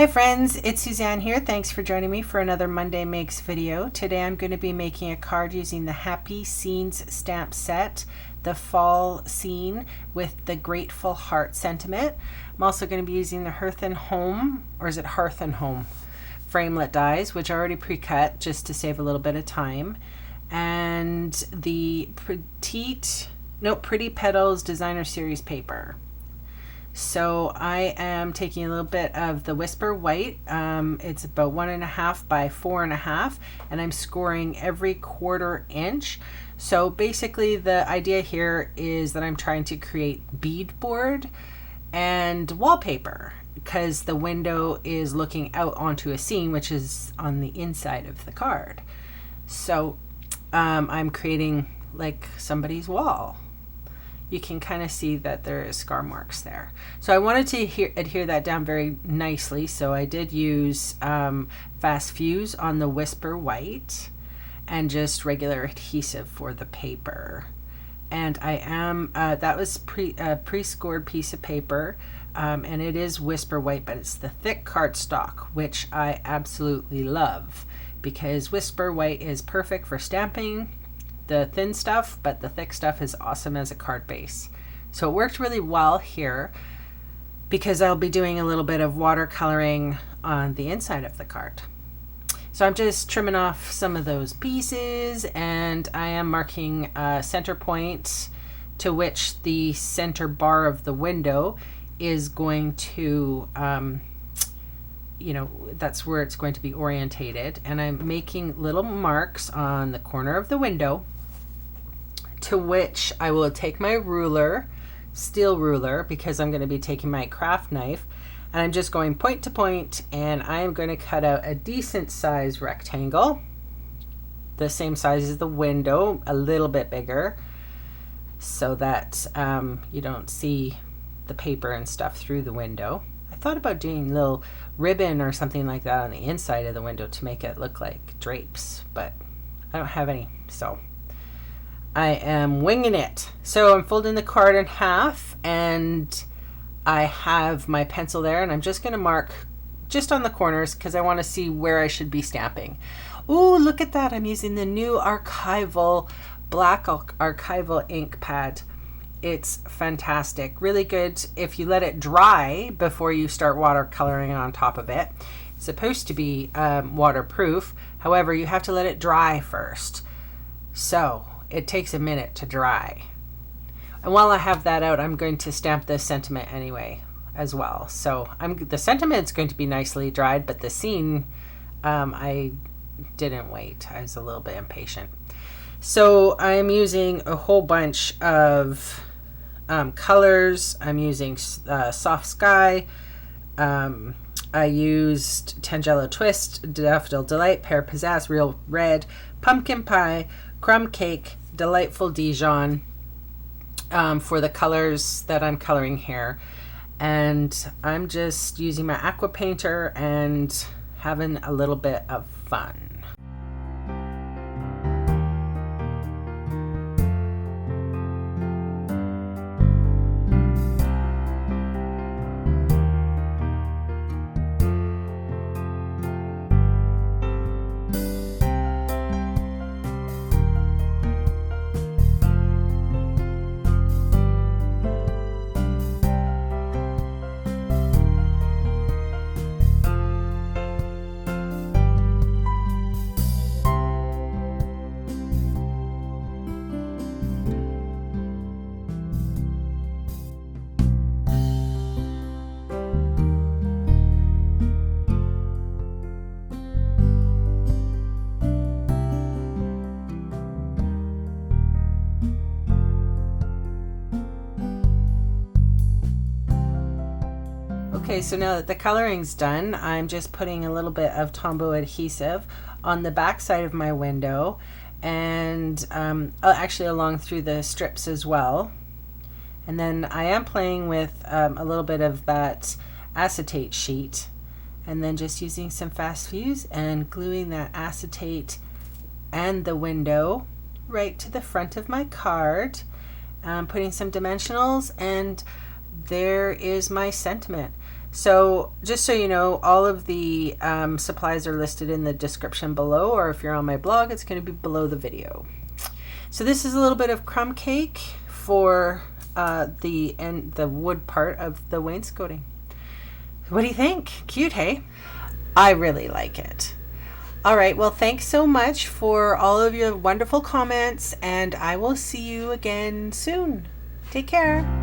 Hi friends, it's Suzanne here. Thanks for joining me for another Monday Makes video. Today I'm going to be making a card using the Happy Scenes stamp set, the fall scene with the grateful heart sentiment. I'm also going to be using the Hearth and Home, or is it Hearth and Home, framelit dies, which are already pre-cut just to save a little bit of time. And the Pretty Petals Designer Series paper. So I am taking a little bit of the Whisper White. It's about 1.5 by 4.5, and I'm scoring every 1/4 inch. So basically the idea here is that I'm trying to create beadboard and wallpaper because the window is looking out onto a scene which is on the inside of the card. So I'm creating like somebody's wall. You can kind of see that there is scar marks there. So I wanted to adhere that down very nicely. So I did use Fast Fuse on the Whisper White and just regular adhesive for the paper. And I am, that was pre-scored piece of paper. And it is Whisper White, but it's the thick cardstock, which I absolutely love because Whisper White is perfect for stamping the thin stuff, but the thick stuff is awesome as a card base. So it worked really well here because I'll be doing a little bit of watercoloring on the inside of the card. So I'm just trimming off some of those pieces, and I am marking center points to which the center bar of the window is going to that's where it's going to be orientated, and I'm making little marks on the corner of the window, to which I will take my ruler, steel ruler, because I'm going to be taking my craft knife, and I'm just going point to point, and I am going to cut out a decent size rectangle, the same size as the window, a little bit bigger, so that you don't see the paper and stuff through the window. I thought about doing a little ribbon or something like that on the inside of the window to make it look like drapes, but I don't have any, so I am winging it. So I'm folding the card in half, and I have my pencil there, and I'm just going to mark just on the corners because I want to see where I should be stamping. Ooh, look at that. I'm using the new archival black archival ink pad. It's fantastic, really good if you let it dry before you start watercoloring on top of it. It's supposed to be waterproof, however you have to let it dry first, so it takes a minute to dry. And while I have that out, I'm going to stamp the sentiment anyway as well. So the sentiment's going to be nicely dried, but the scene, I didn't wait. I was a little bit impatient. So I'm using a whole bunch of colors. I'm using Soft Sky. I used Tangelo Twist, Daffodil Delight, Pear Pizzazz, Real Red, Pumpkin Pie, Crumb Cake, Delightful Dijon for the colors that I'm coloring here. And I'm just using my aqua painter and having a little bit of fun. Okay, so now that the coloring's done, I'm just putting a little bit of Tombow adhesive on the back side of my window, and actually along through the strips as well. And then I am playing with a little bit of that acetate sheet, and then just using some Fast Fuse and gluing that acetate and the window right to the front of my card. Putting some dimensionals, and there is my sentiment. So just so you know, all of the supplies are listed in the description below, or if you're on my blog, it's going to be below the video. So this is a little bit of crumb cake for the wood part of the wainscoting. What do you think? Cute, hey? I really like it. All right, well, thanks so much for all of your wonderful comments, and I will see you again soon. Take care.